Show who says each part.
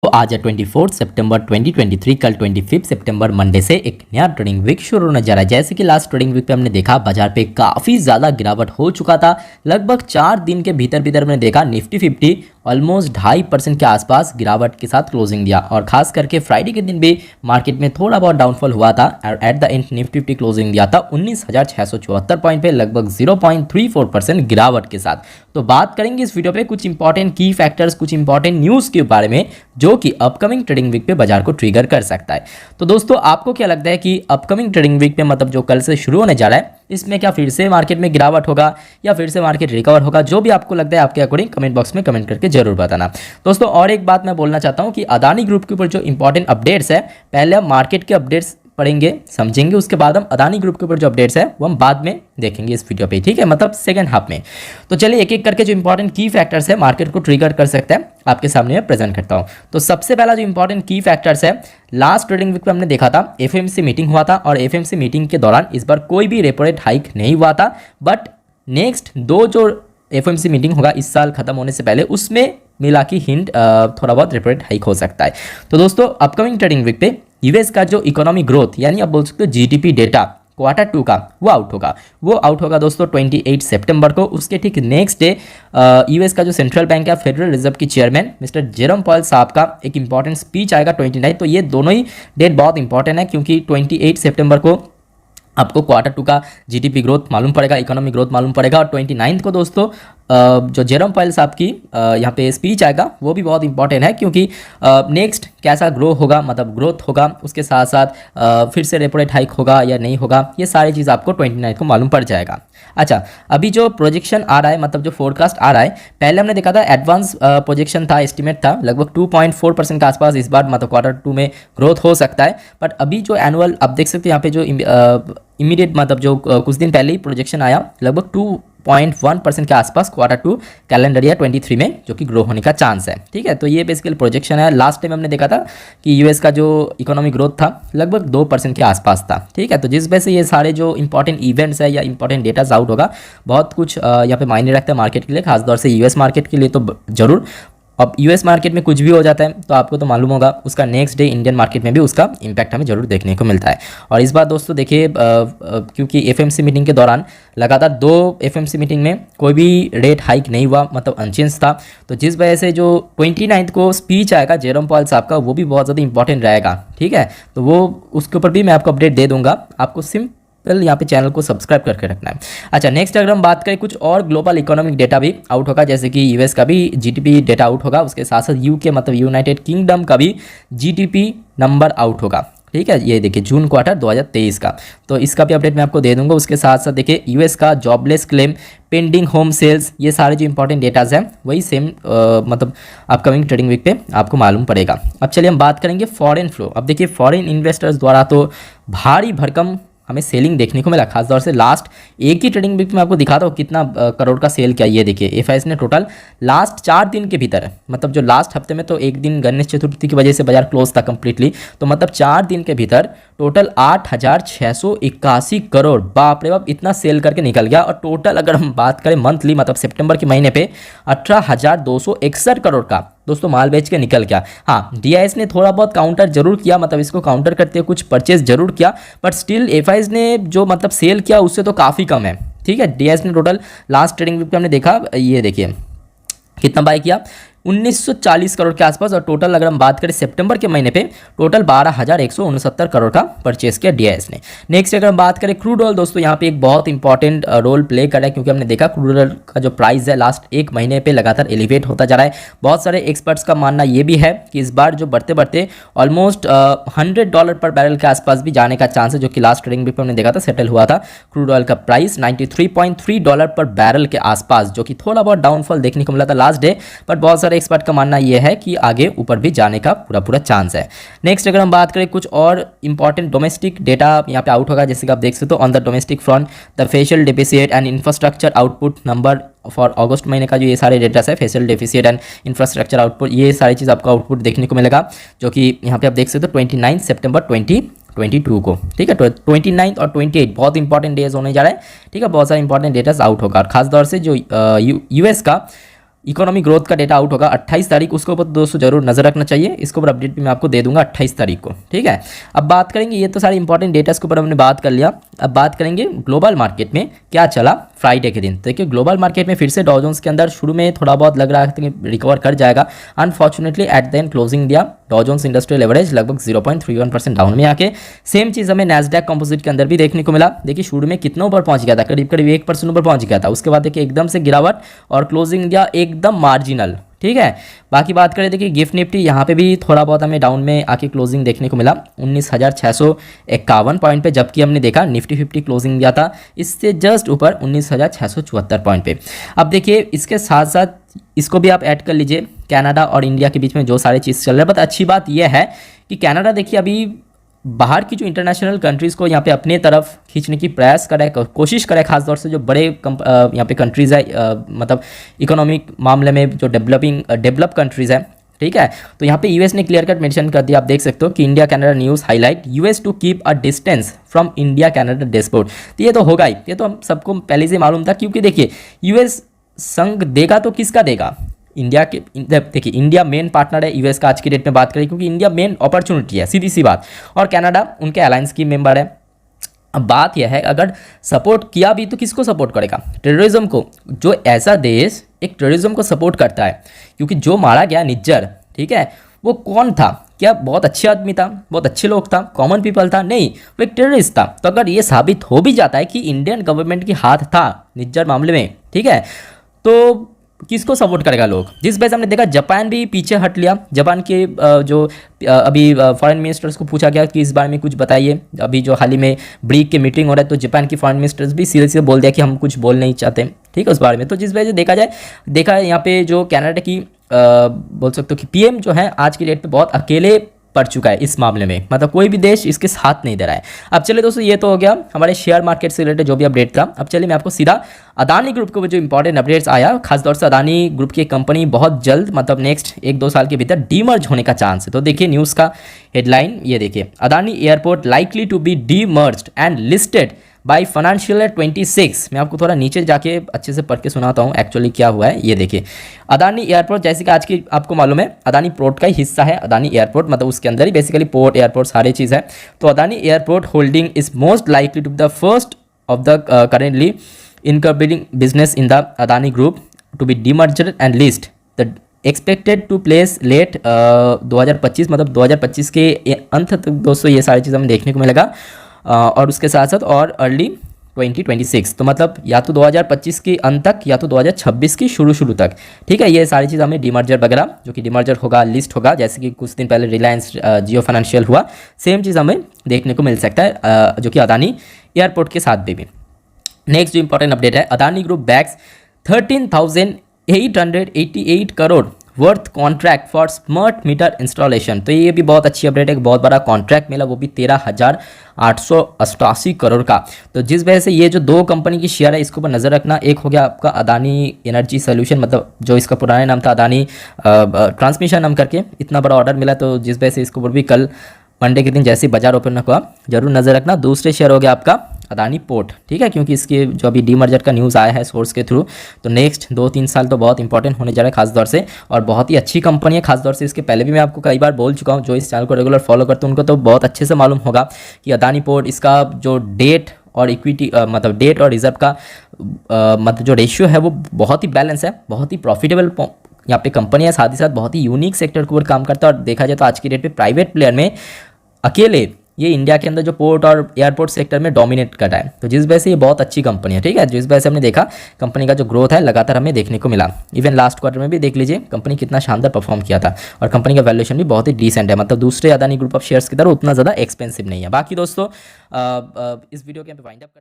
Speaker 1: तो आज है 24 सितंबर 2023। कल 25 सितंबर मंडे से एक नया ट्रेडिंग वीक शुरू होने जा रहा है। जैसे कि लास्ट ट्रेडिंग वीक पे हमने देखा बाजार पे काफ़ी ज़्यादा गिरावट हो चुका था। लगभग 4 दिन के भीतर भीतर हमने देखा निफ्टी 50 ऑलमोस्ट 2.5% के आसपास गिरावट के साथ क्लोजिंग दिया और खास करके फ्राइडे के दिन भी मार्केट में थोड़ा बहुत डाउनफॉल हुआ था और at the end Nifty 50 closing दिया था 19,674 पॉइंट पे लगभग 0.34% गिरावट के साथ। तो बात करेंगे इस वीडियो पे कुछ इंपॉर्टेंट की फैक्टर्स, कुछ इंपॉर्टेंट न्यूज़ के बारे में जो कि अपकमिंग ट्रेडिंग वीक पे बाजार को ट्रिगर कर सकता है। तो दोस्तों आपको क्या लगता है कि अपकमिंग ट्रेडिंग वीक पे मतलब जो कल से शुरू होने जा रहा है इसमें क्या फिर से मार्केट में गिरावट होगा या फिर से मार्केट रिकवर होगा? जो भी आपको लगता है आपके अकॉर्डिंग कमेंट बॉक्स में कमेंट करके जरूर बताना। दोस्तों और एक बात मैं बोलना चाहता हूं कि अदानी ग्रुप के ऊपर जो इंपॉर्टेंट अपडेट्स है, पहले हम मार्केट के अपडेट्स पढ़ेंगे समझेंगे, उसके बाद हम अदानी ग्रुप के ऊपर जो अपडेट्स है वो हम बाद में देखेंगे इस वीडियो पे, ठीक है, मतलब सेकंड हाफ में। तो चलिए एक एक करके जो इंपॉर्टेंट की फैक्टर्स है मार्केट को ट्रिगर कर सकते हैं आपके सामने मैं प्रेजेंट करता हूं। तो सबसे पहला जो इंपॉर्टेंट की फैक्टर्स है, लास्ट ट्रेडिंग वीक में हमने देखा था एफएमसी मीटिंग हुआ था और एफएमसी मीटिंग के दौरान इस बार कोई भी रेपो रेट हाइक नहीं हुआ था, बट नेक्स्ट दो जो एफएमसी मीटिंग होगा इस साल खत्म होने से पहले उसमें मिला की हिंट थोड़ा बहुत रेपो रेट हाइक हो सकता है। तो दोस्तों अपकमिंग ट्रेडिंग वीक पे यूएस का जो इकोनॉमिक ग्रोथ यानी आप बोल सकते हो जीडीपी डेटा क्वार्टर 2 का वो आउट होगा दोस्तों 28 सितंबर को। उसके ठीक नेक्स्ट डे यूएस का जो सेंट्रल बैंक है फेडरल रिजर्व की चेयरमैन मिस्टर जेरोम पॉल साहब का एक इंपॉर्टेंट स्पीच आएगा 29। तो ये दोनों ही डेट बहुत इंपॉर्टेंट है क्योंकि 28 सितंबर को आपको क्वार्टर 2 का जीडीपी ग्रोथ मालूम पड़ेगा, इकोनॉमिक ग्रोथ मालूम पड़ेगा और 29 को दोस्तों जो जेरोम पॉल साहब की यहाँ पे स्पीच आएगा वो भी बहुत इंपॉर्टेंट है क्योंकि नेक्स्ट कैसा ग्रो होगा मतलब ग्रोथ होगा, उसके साथ साथ फिर से रेपो रेट हाइक होगा या नहीं होगा, ये सारी चीज़ आपको 29 को मालूम पड़ जाएगा। अच्छा, अभी जो प्रोजेक्शन आ रहा है मतलब जो फोरकास्ट आ रहा है, पहले हमने देखा था एडवांस प्रोजेक्शन था, एस्टिमेट था लगभग 2.4% के आसपास इस बार मतलब क्वार्टर 2 में ग्रोथ हो सकता है। बट अभी जो एनुअल आप देख सकते हैं यहाँ पे जो इमीडिएट मतलब जो कुछ दिन पहले ही प्रोजेक्शन आया लगभग 2.1% के आसपास क्वार्टर 2 कैलेंडर ईयर 23 में जो कि ग्रो होने का चांस है, ठीक है। तो ये बेसिकली प्रोजेक्शन है। लास्ट टाइम हमने देखा था कि यूएस का जो इकोनॉमिक ग्रोथ था लगभग 2% के आसपास था, ठीक है। तो जिस वजह से ये सारे जो इंपॉर्टेंट इवेंट्स है या इंपॉर्टेंट डेटाज आउट होगा बहुत कुछ यहाँ पे मायने रखता है मार्केट के लिए, खासतौर से यूएस मार्केट के लिए तो जरूर। अब यूएस मार्केट में कुछ भी हो जाता है तो आपको तो मालूम होगा उसका नेक्स्ट डे इंडियन मार्केट में भी उसका इम्पैक्ट हमें जरूर देखने को मिलता है। और इस बार दोस्तों देखिए क्योंकि एफएमसी मीटिंग के दौरान लगातार 2 एफएमसी मीटिंग में कोई भी रेट हाइक नहीं हुआ मतलब अनचेंज था, तो जिस वजह से जो 29 को स्पीच आएगा जेरोम पॉल साहब का वो भी बहुत ज़्यादा इंपॉर्टेंट रहेगा, ठीक है। तो वो उसके ऊपर भी मैं आपको अपडेट दे दूंगा, आपको यहाँ पे चैनल को सब्सक्राइब करके रखना है। अच्छा, नेक्स्ट अगर हम बात करें कुछ और ग्लोबल इकोनॉमिक डेटा भी आउट होगा, जैसे कि यूएस का भी जीडीपी डेटा आउट होगा, उसके साथ साथ यूके मतलब यूनाइटेड किंगडम का भी जीडीपी नंबर आउट होगा, ठीक है। ये देखिए जून क्वार्टर 2023 का, तो इसका भी अपडेट मैं आपको दे दूंगा। उसके साथ साथ देखिए यूएस का jobless claim, pending home sales, ये सारे जो इंपॉर्टेंट डेटाज हैं वही सेम मतलब अपकमिंग ट्रेडिंग वीक पे आपको मालूम पड़ेगा। अब चलिए हम बात करेंगे फॉरेन फ्लो। अब देखिए फॉरेन इन्वेस्टर्स द्वारा तो भारी भरकम हमें सेलिंग देखने को मिला, खासतौर से लास्ट एक ही ट्रेडिंग वीक में आपको दिखाता हूँ कितना करोड़ का सेल किया। ये देखिए एफआईएस ने टोटल लास्ट 4 दिन के भीतर मतलब जो लास्ट हफ्ते में तो एक दिन गणेश चतुर्थी की वजह से बाजार क्लोज था कंप्लीटली, तो मतलब 4 दिन के भीतर टोटल 8,681 करोड़, बाप रे बाप इतना सेल करके निकल गया। और टोटल अगर हम बात करें मंथली मतलब सितंबर के महीने पे 18,261 करोड़ का दोस्तों माल बेच के निकल गया। हाँ, डीआईएस ने थोड़ा बहुत काउंटर जरूर किया, मतलब इसको काउंटर करते हुए कुछ परचेज जरूर किया, बट स्टिल एफआईएस ने जो मतलब सेल किया उससे तो काफ़ी कम है, ठीक है। डीआईएस ने टोटल लास्ट ट्रेडिंग वीक पे हमने देखा, ये देखिए कितना बाय किया 1940 करोड़ के आसपास, और टोटल अगर हम बात करें सितंबर के महीने पे टोटल 12,169 करोड़ का परचेस किया डीआईएस ने। नेक्स्ट अगर हम बात करें क्रूड ऑयल, दोस्तों यहाँ पे एक बहुत इंपॉर्टेंट रोल प्ले कर रहा है क्योंकि हमने देखा क्रूड ऑयल का जो प्राइस है लास्ट एक महीने पे लगातार एलिवेट होता जा रहा है। बहुत सारे एक्सपर्ट्स का मानना ये भी है कि इस बार जो बढ़ते बढ़ते ऑलमोस्ट $100 पर बैरल के आसपास भी जाने का चांस है, जो कि लास्ट ट्रेडिंग पे हमने देखा था सेटल हुआ था क्रूड ऑयल का प्राइस $93.3 पर बैरल के आसपास, जो कि थोड़ा बहुत डाउनफॉल देखने को मिला था लास्ट डे, बट बहुत सारे एक्सपर्ट का मानना यह है कि आगे ऊपर भी जाने का पूरा चांस है। नेक्स्ट अगर हम बात करें कुछ और इंपॉर्टेंट डोमेस्टिक डेटा यहाँ पे आउट होगा, जैसे कि आप देख सकते हो on the domestic front the fiscal deficit and infrastructure output number for अगस्त महीने का जो ये सारे डेटा है fiscal deficit and infrastructure output, ये सारी चीज़ आपको आउटपुट देखने को मिलेगा, जो कि यहाँ पे आप देख सकते हो 29 सितंबर 2022 को, ठीक है। 29 और 28 बहुत इंपॉर्टेंट डेज होने जा रहे हैं, ठीक है। बहुत सारे इंपॉर्टेंट डेटाज आउट होगा और खासतौर से जो यूएस का इकोनॉमिक ग्रोथ का डेटा आउट होगा 28 तारीख, उसके ऊपर दोस्तों जरूर नजर रखना चाहिए। इसके ऊपर अपडेट भी मैं आपको दे दूंगा 28 तारीख को, ठीक है। अब बात करेंगे, ये तो सारे इंपॉर्टेंट डेटा के ऊपर हमने बात कर लिया। अब बात करेंगे ग्लोबल मार्केट में क्या चला फ्राइडे के दिन। देखिए ग्लोबल मार्केट में फिर से डॉ जोन्स के अंदर शुरू में थोड़ा बहुत लग रहा है कि रिकवर कर जाएगा। Unfortunately at the end closing दिया डॉ जोन्स इंडस्ट्रियल एवरेज लगभग 0.31% डाउन में आके। सेम चीज़ हमें नैस्डैक कंपोजिट के अंदर भी देखने को मिला। देखिए शुरू में कितना ऊपर पहुंच गया था, करीब करीब 1% ऊपर पहुंच गया था। उसके बाद देखिए एकदम से गिरावट और क्लोजिंग दिया एकदम मार्जिनल, ठीक है। बाकी बात करें देखिए गिफ्ट निफ्टी यहाँ पे भी थोड़ा बहुत हमें डाउन में आके क्लोजिंग देखने को मिला 19,651 पॉइंट पे, जबकि हमने देखा निफ्टी 50 क्लोजिंग दिया था इससे जस्ट ऊपर 19,674 पॉइंट पे। अब देखिए इसके साथ साथ इसको भी आप ऐड कर लीजिए, कनाडा और इंडिया के बीच में जो सारी चीज़ चल रहा है। बट अच्छी बात यह है कि कनाडा देखिए अभी बाहर की जो इंटरनेशनल कंट्रीज़ को यहाँ पे अपने तरफ खींचने की प्रयास करे, कोशिश करे, खासतौर से जो बड़े यहाँ पे कंट्रीज़ है, मतलब इकोनॉमिक मामले में जो डेवलप कंट्रीज़ है, ठीक है। तो यहाँ पे यूएस ने क्लियर कट मेंशन कर दिया, आप देख सकते हो कि India Canada news highlight US to keep a distance from India Canada dashboard. तो ये तो होगा ही, ये तो हम सबको पहले से मालूम था, क्योंकि देखिए यूएस संग देगा तो किसका देगा, इंडिया के। देखिए इंडिया मेन पार्टनर है यूएस का आज की डेट में बात करें, क्योंकि इंडिया मेन अपॉर्चुनिटी है, सीधी सी बात। और कनाडा उनके अलायंस की मेंबर है। अब बात यह है अगर सपोर्ट किया भी तो किसको सपोर्ट करेगा, टेररिज्म को। जो ऐसा देश एक टेररिज्म को सपोर्ट करता है, क्योंकि जो मारा गया निज्जर, ठीक है, वो कौन था, क्या बहुत अच्छे आदमी था, बहुत अच्छे लोग था, कॉमन पीपल था, नहीं, वो एक टेररिस्ट था। तो अगर ये साबित हो भी जाता है कि इंडियन गवर्नमेंट की हाथ था निज्जर मामले में, ठीक है, तो किसको सपोर्ट करेगा लोग। जिस वजह से हमने देखा जापान भी पीछे हट लिया। जापान के जो अभी फॉरेन मिनिस्टर्स को पूछा गया कि इस बारे में कुछ बताइए, अभी जो हाल ही में ब्रिक की मीटिंग हो रहा है, तो जापान के फॉरेन मिनिस्टर्स भी सीधे सीधे बोल दिया कि हम कुछ बोल नहीं चाहते, ठीक है, उस बारे में। तो जिस वजह से देखा है यहाँ पे जो कनाडा की बोल सकते हो कि पीएम जो है आज की डेट पे बहुत अकेले पड़ चुका है इस मामले में, मतलब कोई भी देश इसके साथ नहीं दे रहा है। अब चलिए दोस्तों, ये तो हो गया हमारे शेयर मार्केट से रिलेटेड जो भी अपडेट था। अब चलिए मैं आपको सीधा अदानी ग्रुप के जो इंपॉर्टेंट अपडेट्स आया, खासतौर से अदानी ग्रुप की कंपनी बहुत जल्द, मतलब नेक्स्ट 1-2 साल के भीतर डीमर्ज होने का चांस है। तो देखिए न्यूज़ का हेडलाइन ये देखिए, Adani airport likely to be demerged and listed by financial year 26। मैं आपको थोड़ा नीचे जाके अच्छे से पढ़ के सुनाता हूँ एक्चुअली क्या हुआ है। ये देखिए अदानी एयरपोर्ट, जैसे कि आज की आपको मालूम है अदानी पोर्ट का ही हिस्सा है अदानी एयरपोर्ट, मतलब उसके अंदर ही बेसिकली पोर्ट एयरपोर्ट सारी चीज़ है। तो Adani airport holding is most likely to be the first of the currently incorporating business in the Adani group to be demerged and list the expected to place late 2025, मतलब 2025 के अंत तक दोस्तों ये सारी चीज़ हमें देखने को मिलेगा। और उसके साथ साथ और अर्ली 2026, तो मतलब या तो 2025 के अंत तक या तो 2026 की शुरू तक, ठीक है। ये सारी चीज़ हमें डीमर्जर वगैरह जो कि डीमर्जर होगा, लिस्ट होगा, जैसे कि कुछ दिन पहले रिलायंस जियो फाइनेंशियल हुआ, सेम चीज़ हमें देखने को मिल सकता है जो कि अदानी एयरपोर्ट के साथ भी। नेक्स्ट जो इंपॉर्टेंट अपडेट है, Adani group backs 13,888 crore worth contract for smart meter installation. तो ये भी बहुत अच्छी अपडेट है, बहुत बड़ा कॉन्ट्रैक्ट मिला, वो भी 13,888 करोड़ का। तो जिस वजह से ये जो दो कंपनी की शेयर है इसके ऊपर नज़र रखना। एक हो गया आपका अदानी एनर्जी सोल्यूशन, मतलब जो इसका पुराना नाम था अदानी ट्रांसमिशन नाम करके, इतना बड़ा ऑर्डर मिला, तो जिस वजह से इसके ऊपर भी कल मंडे के दिन जैसे ही बाजार ओपन हुआ जरूर नज़र रखना। दूसरे शेयर हो गया आपका अदानी पोर्ट, ठीक है, क्योंकि इसके जो अभी डीमर्जर का न्यूज़ आया है सोर्स के थ्रू, तो नेक्स्ट 2-3 साल तो बहुत इंपॉर्टेंट होने जा रहा है खासतौर से, और बहुत ही अच्छी कंपनी है। खासतौर से इसके पहले भी मैं आपको कई बार बोल चुका हूँ, जो इस चैनल को रेगुलर फॉलो करते हैं उनको तो बहुत अच्छे से मालूम होगा कि अदानी पोर्ट इसका जो डेट और इक्विटी मतलब डेट और रिजर्व का मतलब जो रेशियो है वो बहुत ही बैलेंस है, बहुत ही प्रॉफिटेबल यहाँ पे कंपनी है, साथ ही साथ बहुत ही यूनिक सेक्टर के ऊपर काम करता है। और देखा जाए तो आज की डेट पे प्राइवेट प्लेयर में अकेले ये इंडिया के अंदर जो पोर्ट और एयरपोर्ट सेक्टर में डोमिनेट कर रहा है, तो जिस वजह से ये बहुत अच्छी कंपनी है, ठीक है। जिस वजह से हमने देखा कंपनी का जो ग्रोथ है लगातार हमें देखने को मिला। इवन लास्ट क्वार्टर में भी देख लीजिए कंपनी कितना शानदार परफॉर्म किया था, और कंपनी का वैल्यूएशन भी बहुत ही डिसेंट है, मतलब दूसरे अदानी ग्रुप ऑफ शेयर्स की तरह उतना ज़्यादा एक्सपेंसिव नहीं है। बाकी दोस्तों इस वीडियो के वाइंड अप कर